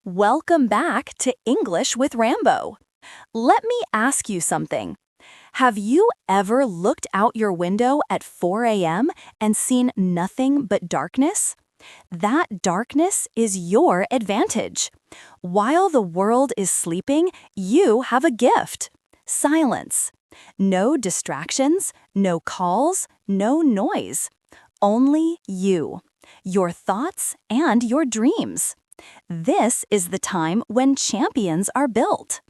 Welcome back to English with Rambo. Let me ask you something. Have you ever looked out your window at 4 a.m. and seen nothing but darkness? That darkness is your advantage. While the world is sleeping, you have a gift. Silence. No distractions, no calls, no noise. Only you, your thoughts, and your dreams. This is the time when champions are built.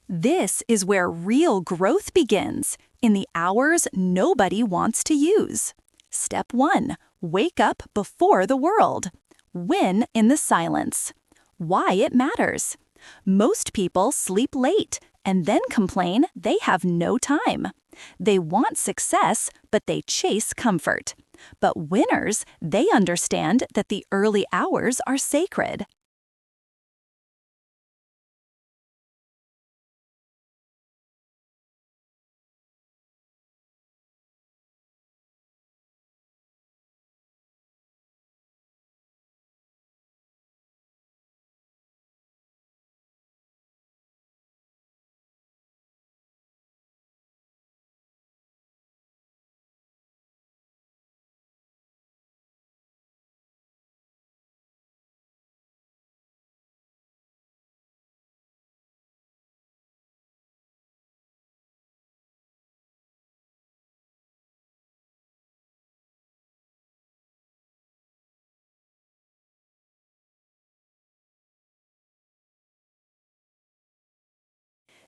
This is where real growth begins, in the hours nobody wants to use. Step 1. Wake up before the world. Win in the silence. Why it matters. Most people sleep late and then complain they have no time. They want success, but they chase comfort. But winners, they understand that the early hours are sacred.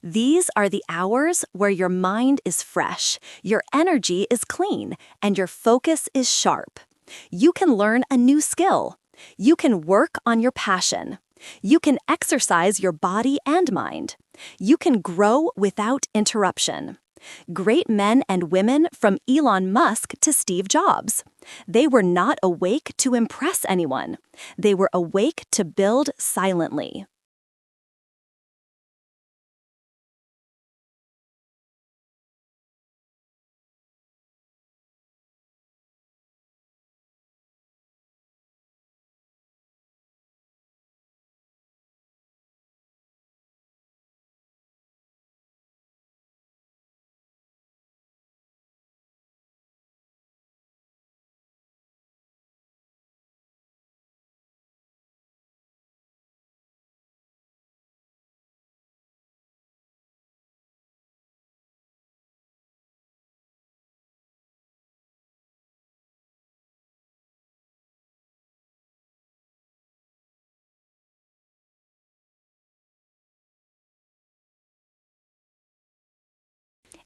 These are the hours where your mind is fresh, your energy is clean, and your focus is sharp. You can learn a new skill. You can work on your passion. You can exercise your body and mind. You can grow without interruption. Great men and women from Elon Musk to Steve Jobs. They were not awake to impress anyone. They were awake to build silently.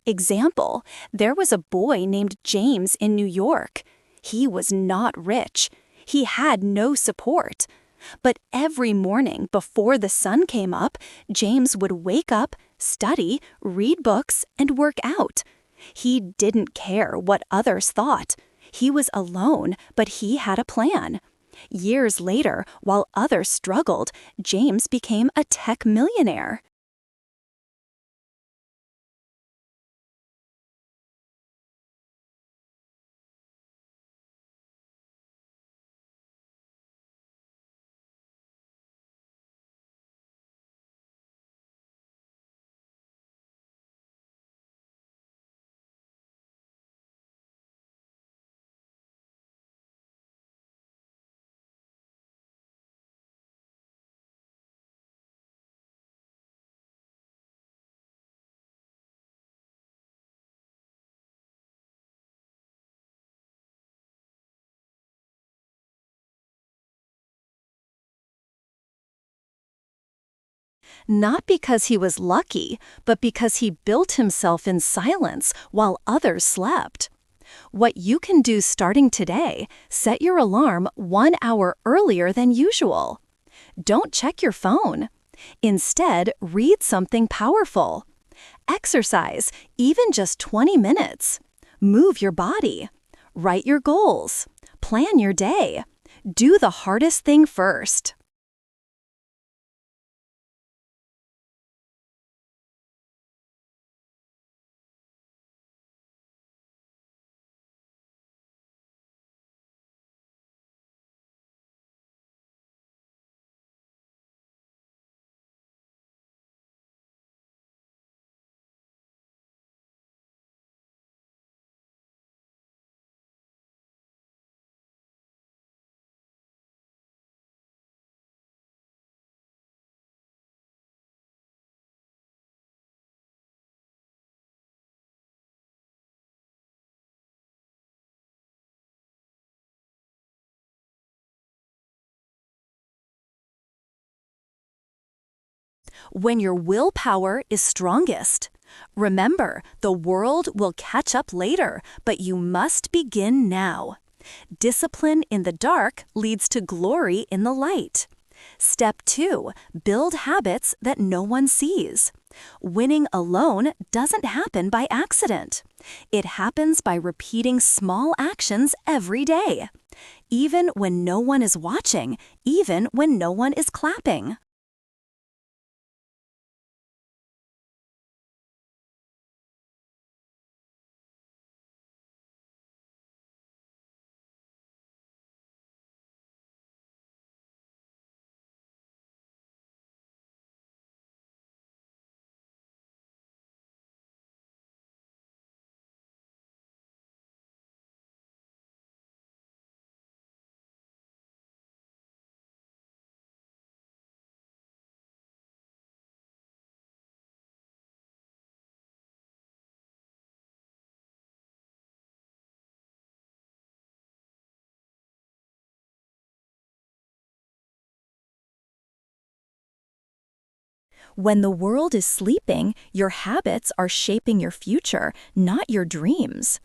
Example, there was a boy named James in New York. He was not rich. He had no support. But every morning before the sun came up, James would wake up, study, read books, and work out. He didn't care what others thought. He was alone, but he had a plan. Years later, while others struggled, James became a tech millionaire. Not because he was lucky, but because he built himself in silence while others slept. What you can do starting today, set your alarm 1 hour earlier than usual. Don't check your phone. Instead, read something powerful. Exercise, even just 20 minutes. Move your body. Write your goals. Plan your day. Do the hardest thing first. When your willpower is strongest. Remember, the world will catch up later, but you must begin now. Discipline in the dark leads to glory in the light. Step 2. Build habits that no one sees. Winning alone doesn't happen by accident. It happens by repeating small actions every day. Even when no one is watching, even when no one is clapping. When the world is sleeping, your habits are shaping your future, not your dreams.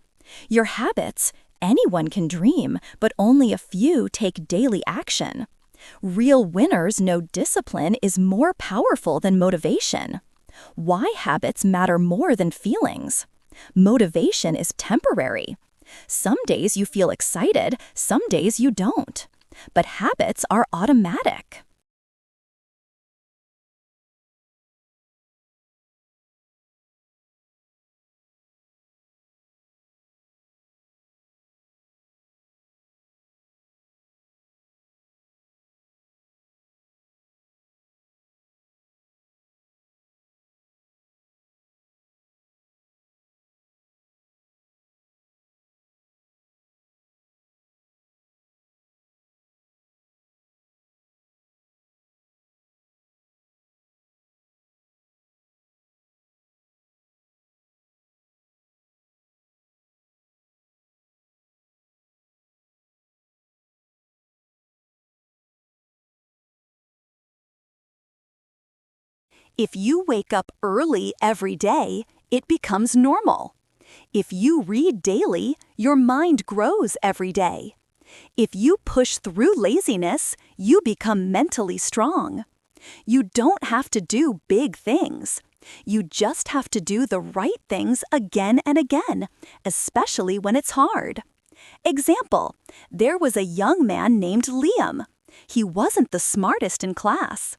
Your habits, anyone can dream, but only a few take daily action. Real winners know discipline is more powerful than motivation. Why habits matter more than feelings? Motivation is temporary. Some days you feel excited, some days you don't. But habits are automatic. If you wake up early every day, it becomes normal. If you read daily, your mind grows every day. If you push through laziness, you become mentally strong. You don't have to do big things. You just have to do the right things again and again, especially when it's hard. Example, there was a young man named Liam. He wasn't the smartest in class.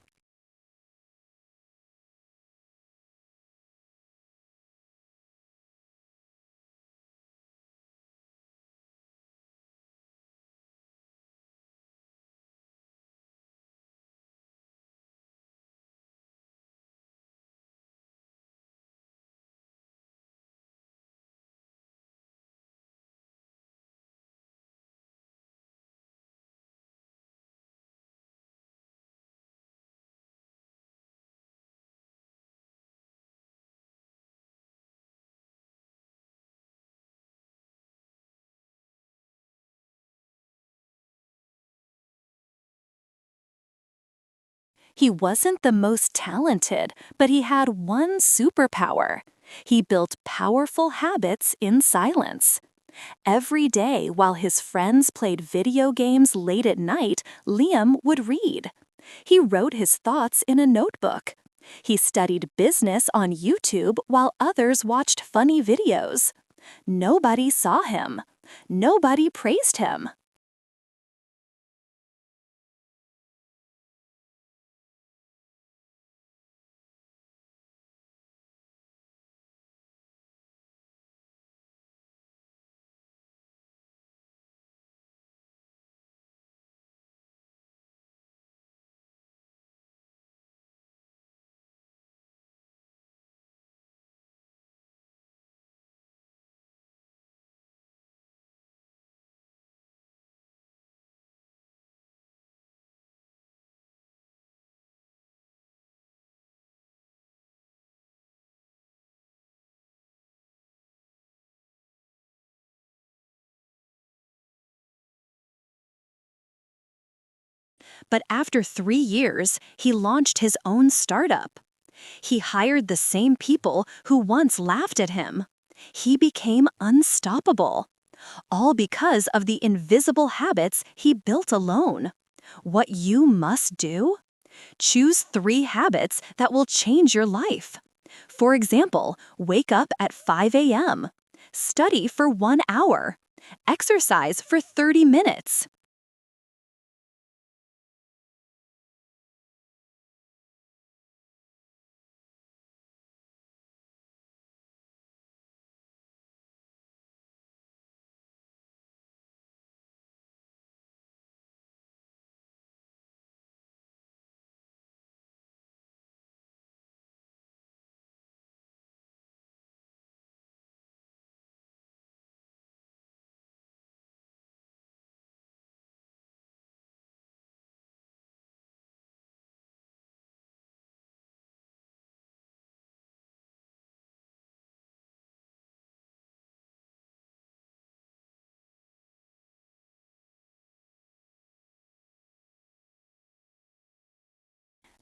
He wasn't the most talented, but he had one superpower. He built powerful habits in silence. Every day, while his friends played video games late at night, Liam would read. He wrote his thoughts in a notebook. He studied business on YouTube while others watched funny videos. Nobody saw him. Nobody praised him. But after 3 years, he launched his own startup. He hired the same people who once laughed at him. He became unstoppable, all because of the invisible habits he built alone. What you must do? Choose 3 habits that will change your life. For example, wake up at 5 a.m. Study for 1 hour. Exercise for 30 minutes.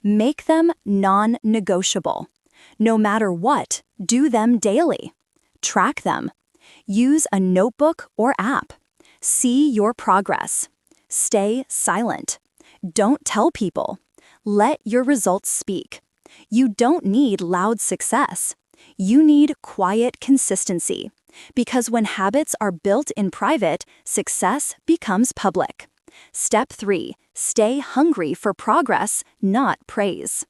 Make them non-negotiable. No matter what, do them daily. Track them. Use a notebook or app. See your progress. Stay silent. Don't tell people. Let your results speak. You don't need loud success. You need quiet consistency. Because when habits are built in private, success becomes public. Step 3. Stay hungry for progress, not praise.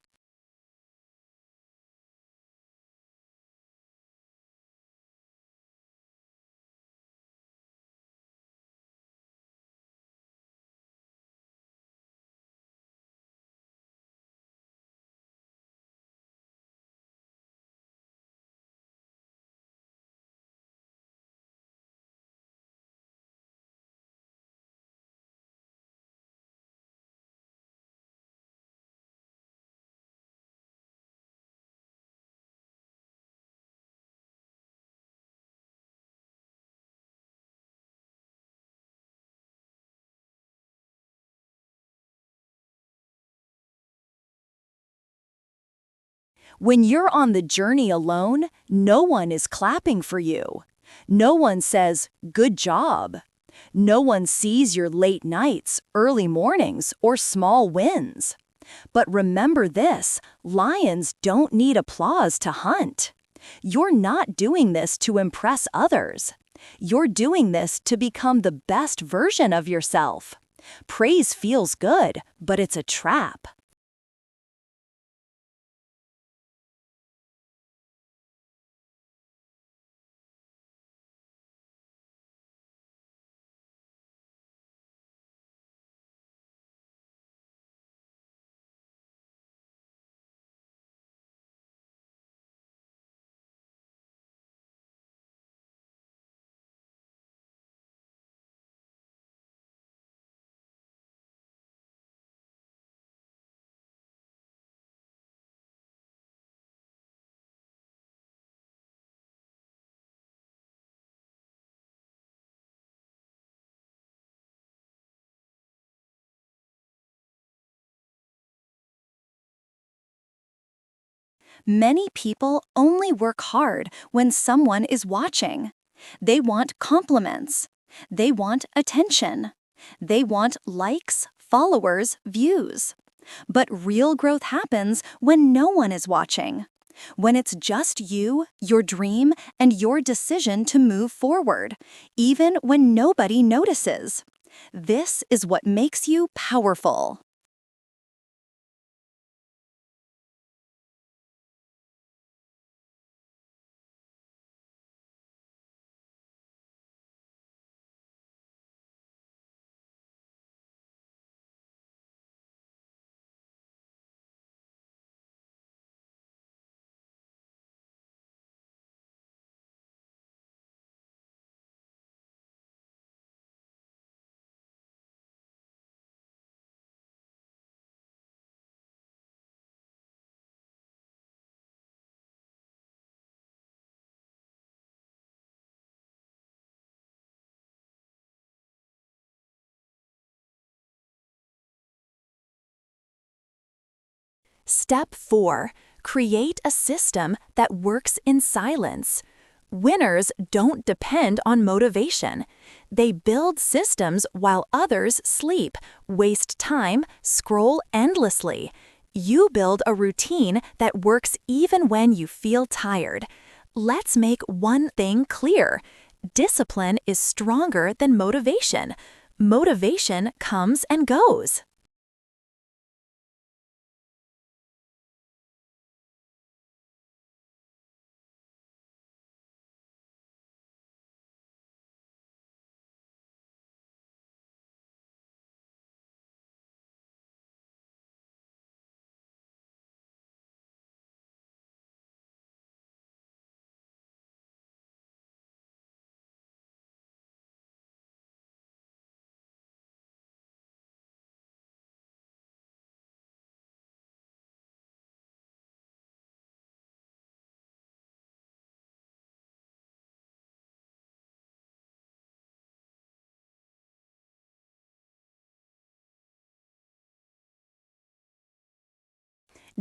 When you're on the journey alone, no one is clapping for you. No one says, "Good job." No one sees your late nights, early mornings, or small wins. But remember this, lions don't need applause to hunt. You're not doing this to impress others. You're doing this to become the best version of yourself. Praise feels good, but it's a trap. Many people only work hard when someone is watching. They want compliments. They want attention. They want likes, followers, views. But real growth happens when no one is watching. When it's just you, your dream, and your decision to move forward, even when nobody notices. This is what makes you powerful. Step 4. Create a system that works in silence. Winners don't depend on motivation. They build systems while others sleep, waste time, scroll endlessly. You build a routine that works even when you feel tired. Let's make one thing clear. Discipline is stronger than motivation. Motivation comes and goes.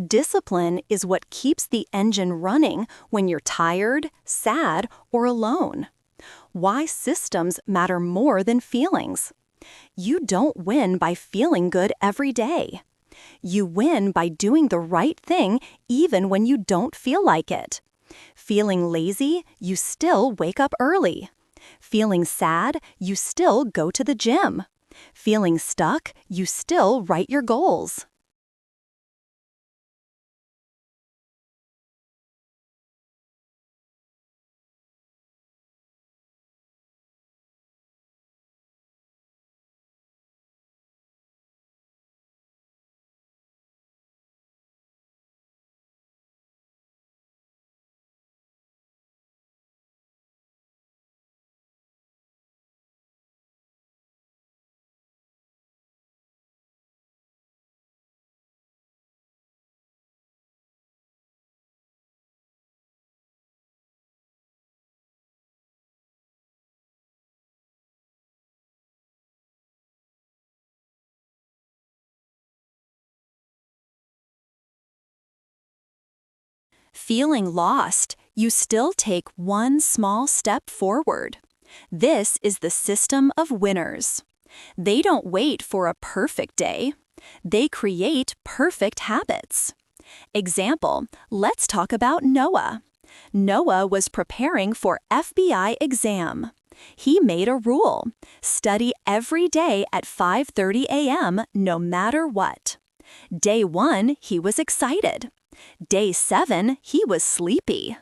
Discipline is what keeps the engine running when you're tired, sad, or alone. Why systems matter more than feelings. You don't win by feeling good every day. You win by doing the right thing even when you don't feel like it. Feeling lazy, you still wake up early. Feeling sad, you still go to the gym. Feeling stuck, you still write your goals. Feeling lost, you still take one small step forward. This is the system of winners. They don't wait for a perfect day. They create perfect habits. Example, let's talk about Noah. Noah was preparing for FBI exam. He made a rule: study every day at 5:30 a.m. no matter what. Day 1, he was excited. Day 7, he was sleepy.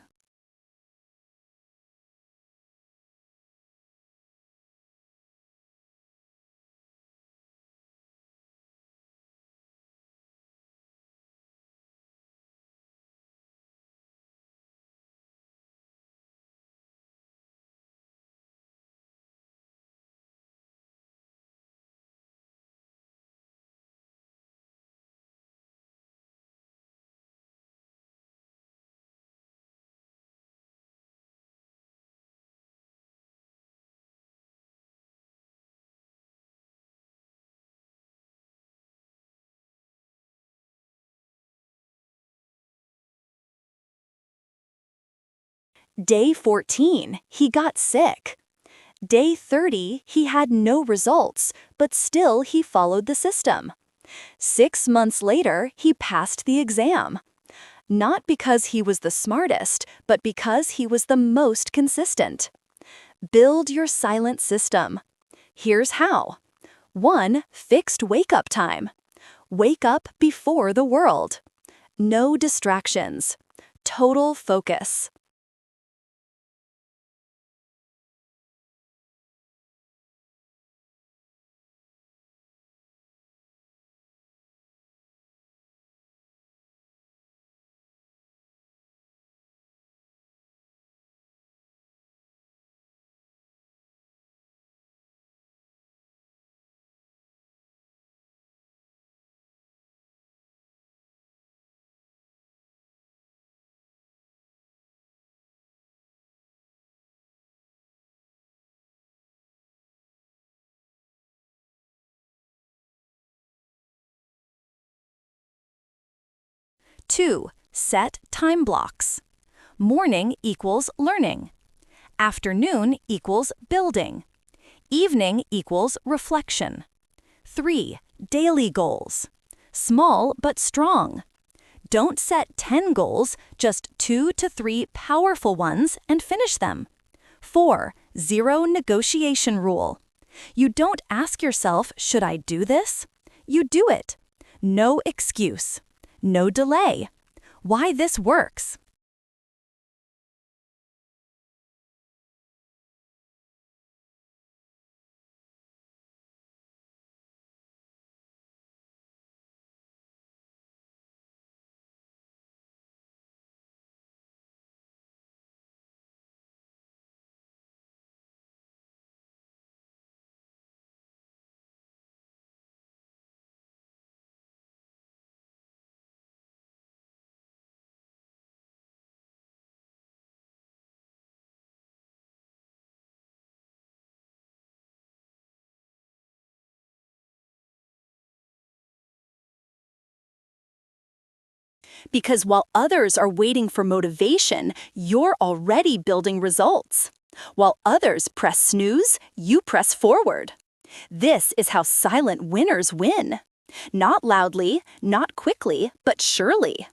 Day 14, he got sick. Day 30, he had no results, but still he followed the system. 6 months later, he passed the exam. Not because he was the smartest, but because he was the most consistent. Build your silent system. Here's how. 1. Fixed wake-up time. Wake up before the world. No distractions. Total focus. 2. Set time blocks. Morning equals learning. Afternoon equals building. Evening equals reflection. 3. Daily goals. Small but strong. Don't set 10 goals, just 2 to 3 powerful ones and finish them. 4. Zero negotiation rule. You don't ask yourself, should I do this? You do it. No excuse. No delay. Why this works. Because while others are waiting for motivation, you're already building results. While others press snooze, you press forward. This is how silent winners win. Not loudly, not quickly, but surely.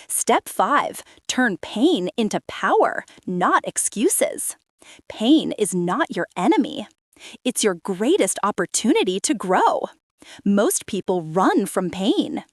Step 5. Turn pain into power, not excuses. Pain is not your enemy. It's your greatest opportunity to grow. Most people run from pain.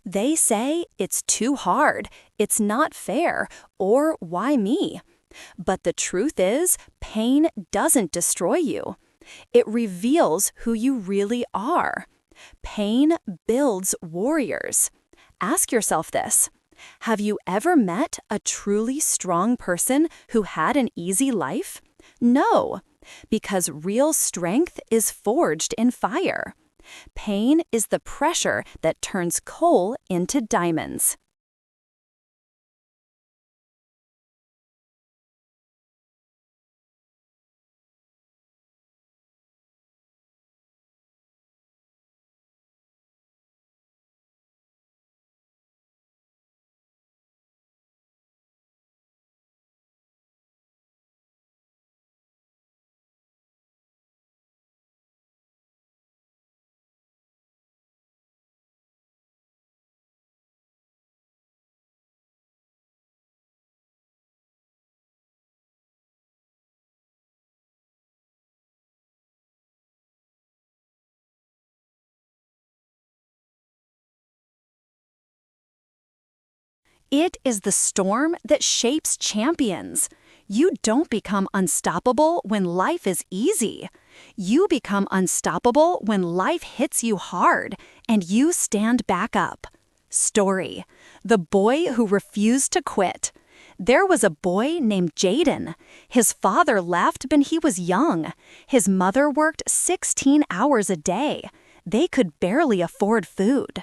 They say it's too hard, it's not fair, or why me? But the truth is, pain doesn't destroy you. It reveals who you really are. Pain builds warriors. Ask yourself this. Have you ever met a truly strong person who had an easy life? No, because real strength is forged in fire. Pain is the pressure that turns coal into diamonds. It is the storm that shapes champions. You don't become unstoppable when life is easy. You become unstoppable when life hits you hard and you stand back up. Story: The boy who refused to quit. There was a boy named Jaden. His father left when he was young. His mother worked 16 hours a day. They could barely afford food.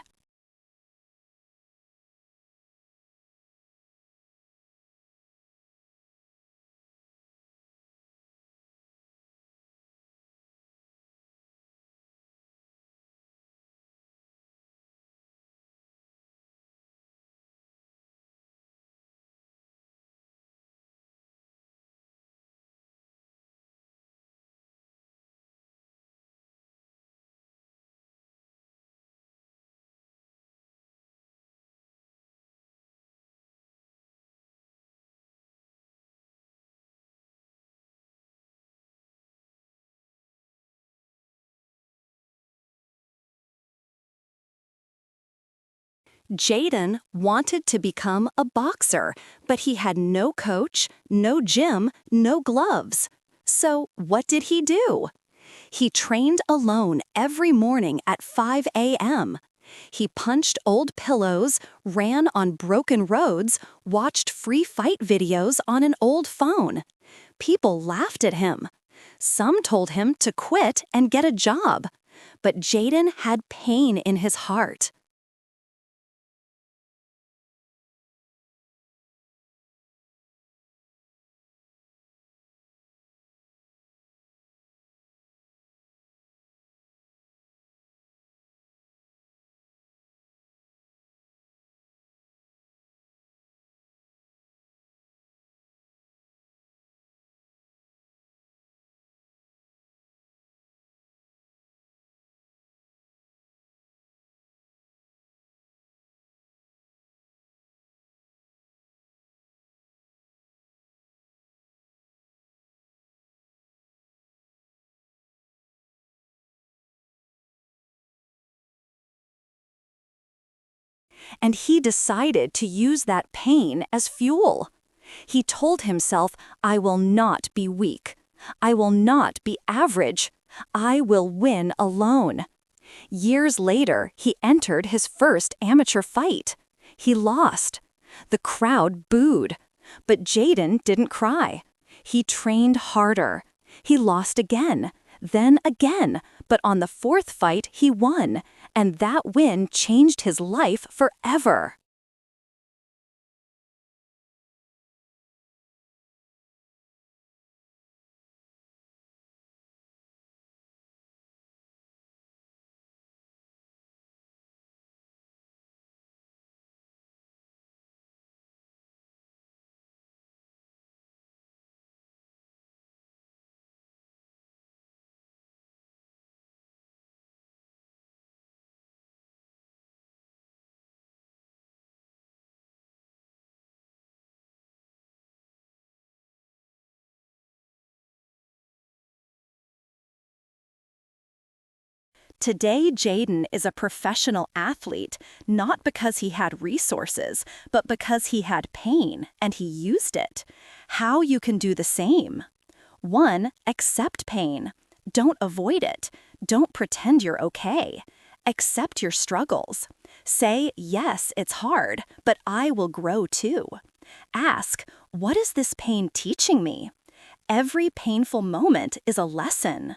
Jaden wanted to become a boxer, but he had no coach, no gym, no gloves. So what did he do? He trained alone every morning at 5 a.m. He punched old pillows, ran on broken roads, watched free fight videos on an old phone. People laughed at him. Some told him to quit and get a job. But Jaden had pain in his heart. And he decided to use that pain as fuel. He told himself, I will not be weak. I will not be average. I will win alone. Years later, he entered his first amateur fight. He lost. The crowd booed. But Jaden didn't cry. He trained harder. He lost again, then again, but on the fourth fight he won, and that win changed his life forever. Today, Jaden is a professional athlete, not because he had resources, but because he had pain and he used it. How you can do the same. 1. Accept pain. Don't avoid it. Don't pretend you're okay. Accept your struggles. Say, yes, it's hard, but I will grow too. Ask, what is this pain teaching me? Every painful moment is a lesson.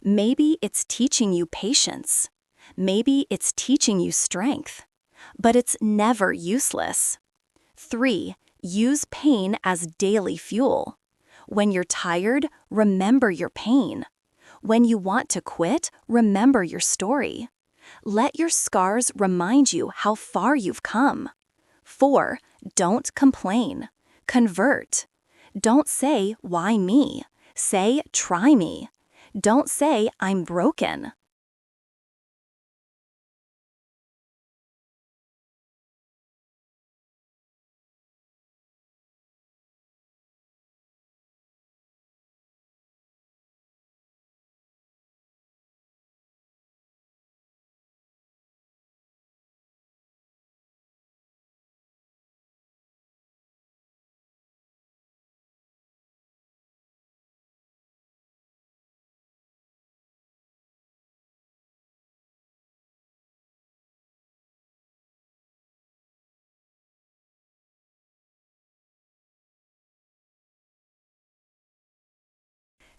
Maybe it's teaching you patience. Maybe it's teaching you strength. But it's never useless. 3. Use pain as daily fuel. When you're tired, remember your pain. When you want to quit, remember your story. Let your scars remind you how far you've come. 4. Don't complain. Convert. Don't say, "Why me?" Say, "Try me." Don't say, "I'm broken."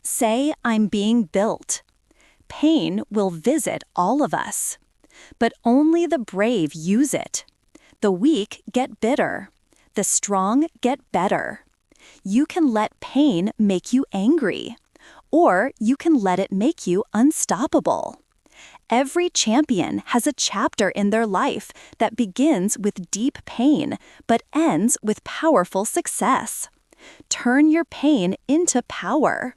Say, "I'm being built." Pain will visit all of us, but only the brave use it. The weak get bitter. The strong get better. You can let pain make you angry, or you can let it make you unstoppable. Every champion has a chapter in their life that begins with deep pain but ends with powerful success. Turn your pain into power.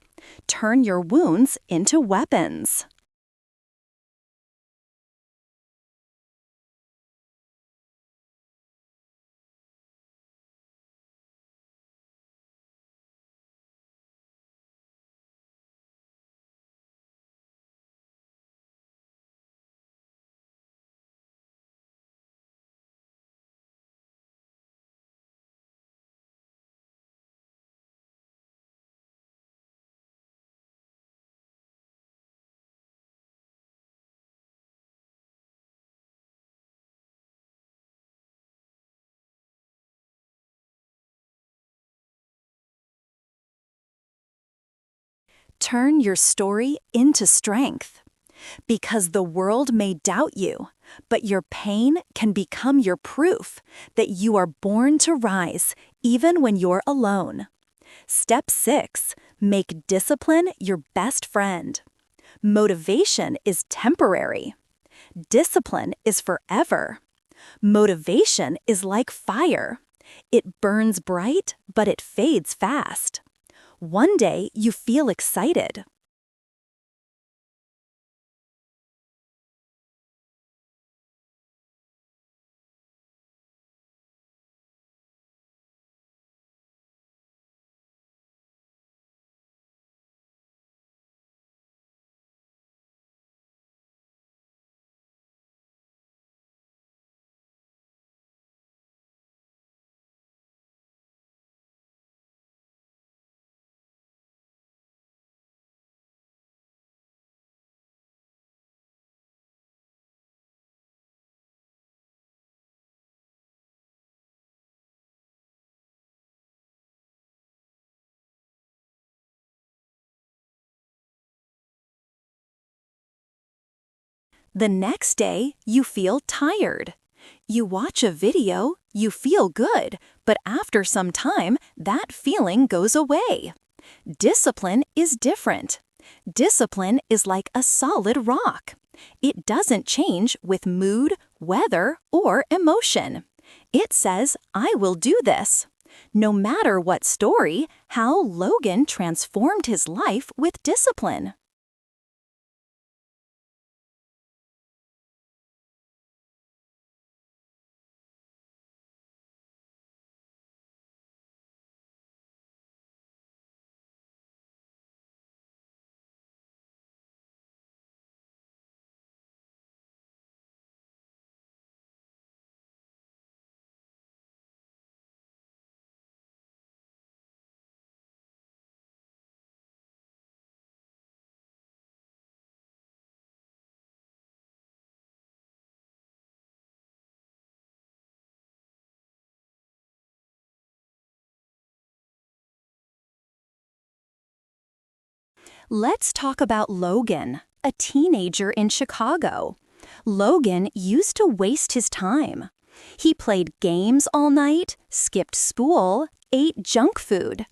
Turn your wounds into weapons. Turn your story into strength. Because the world may doubt you, but your pain can become your proof that you are born to rise even when you're alone. Step 6. Make discipline your best friend. Motivation is temporary. Discipline is forever. Motivation is like fire. It burns bright, but it fades fast. One day you feel excited. The next day, you feel tired. You watch a video, you feel good, but after some time, that feeling goes away. Discipline is different. Discipline is like a solid rock. It doesn't change with mood, weather, or emotion. It says, "I will do this." No matter what story, how Logan transformed his life with discipline. Let's talk about Logan, a teenager in Chicago. Logan used to waste his time. He played games all night, skipped school, ate junk food.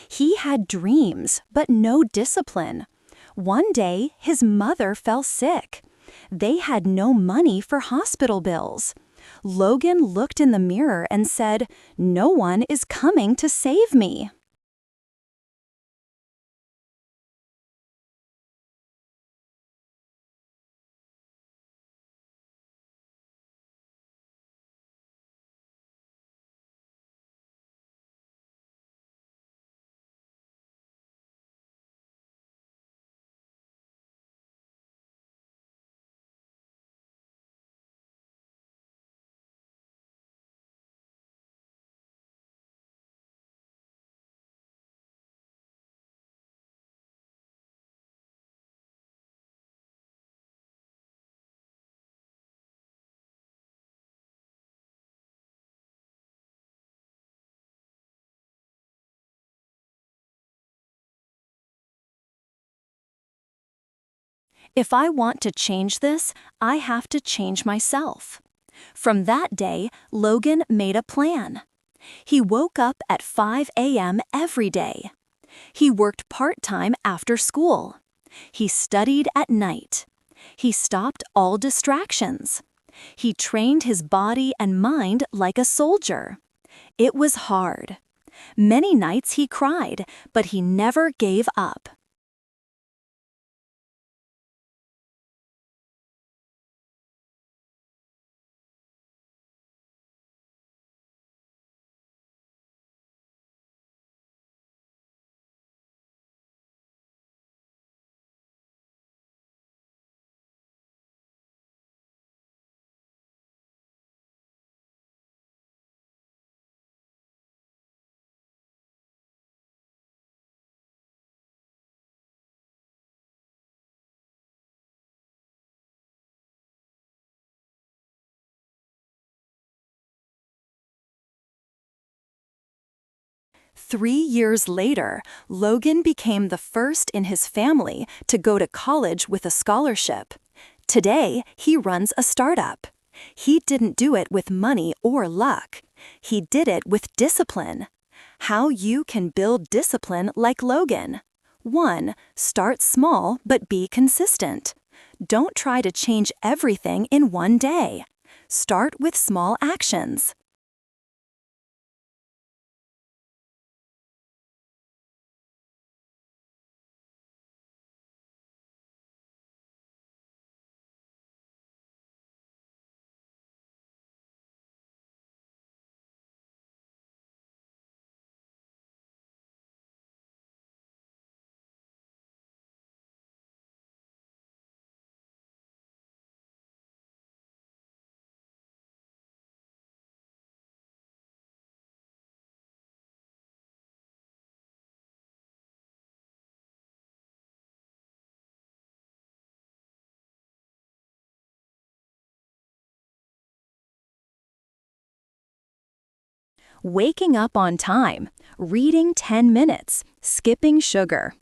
He had dreams, but no discipline. One day, his mother fell sick. They had no money for hospital bills. Logan looked in the mirror and said, "No one is coming to save me." If I want to change this, I have to change myself. From that day, Logan made a plan. He woke up at 5 a.m. every day. He worked part-time after school. He studied at night. He stopped all distractions. He trained his body and mind like a soldier. It was hard. Many nights he cried, but he never gave up. Three years later, Logan became the first in his family to go to college with a scholarship. Today, he runs a startup. He didn't do it with money or luck. He did it with discipline. How you can build discipline like Logan. 1. Start small but be consistent. Don't try to change everything in one day. Start with small actions. Waking up on time, reading 10 minutes, skipping sugar.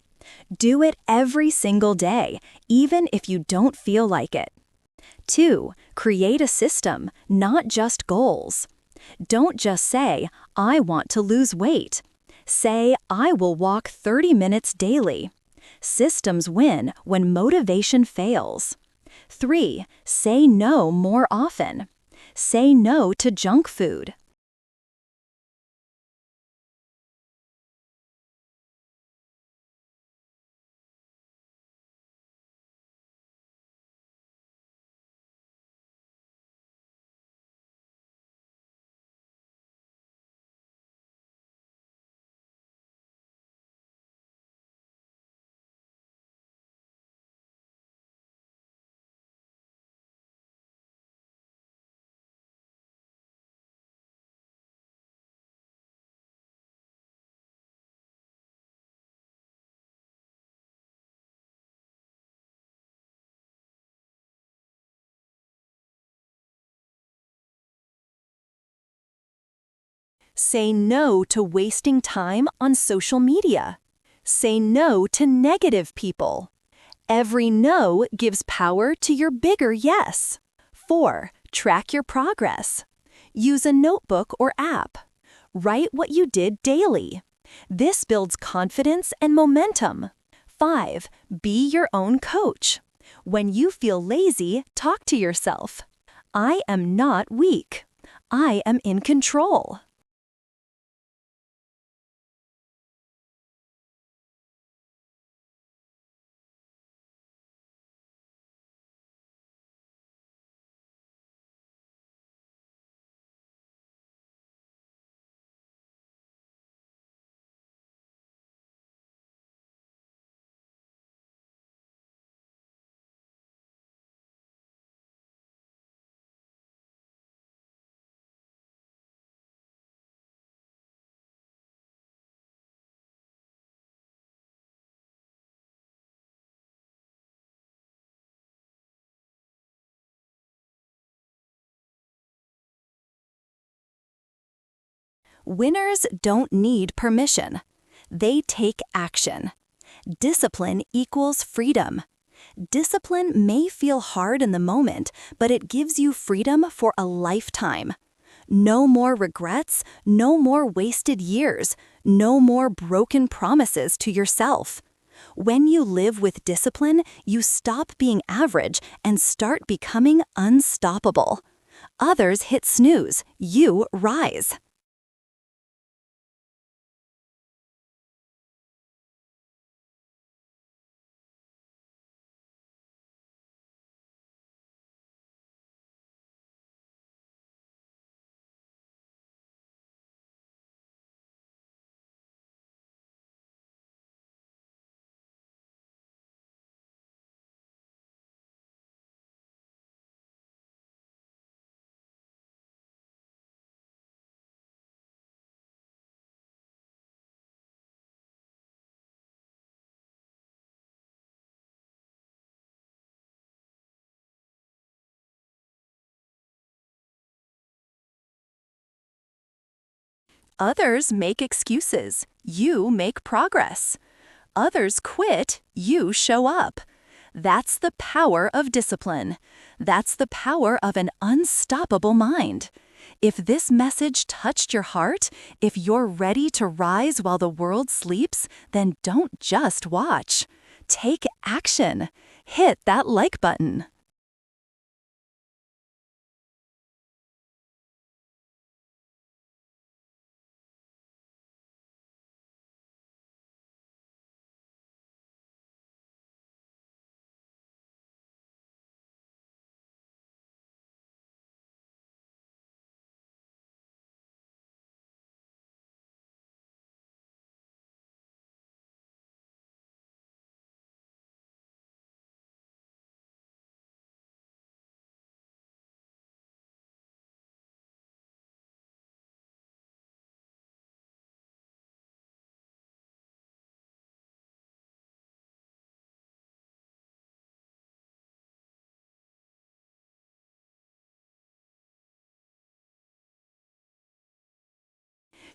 Do it every single day, even if you don't feel like it. 2. Create a system, not just goals. Don't just say, "I want to lose weight." Say, "I will walk 30 minutes daily." Systems win when motivation fails. 3. Say no more often. Say no to junk food. Say no to wasting time on social media. Say no to negative people. Every no gives power to your bigger yes. 4. Track your progress. Use a notebook or app. Write what you did daily. This builds confidence and momentum. 5. Be your own coach. When you feel lazy, talk to yourself. I am not weak. I am in control. Winners don't need permission. They take action. Discipline equals freedom. Discipline may feel hard in the moment, but it gives you freedom for a lifetime. No more regrets, no more wasted years, no more broken promises to yourself. When you live with discipline, you stop being average and start becoming unstoppable. Others hit snooze, you rise. Others make excuses, you make progress. Others quit, you show up. That's the power of discipline. That's the power of an unstoppable mind. If this message touched your heart, if you're ready to rise while the world sleeps, then don't just watch. Take action. Hit that like button.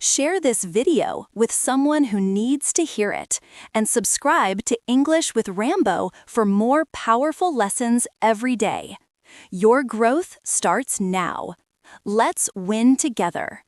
Share this video with someone who needs to hear it, and subscribe to English with Rambo for more powerful lessons every day. Your growth starts now. Let's win together.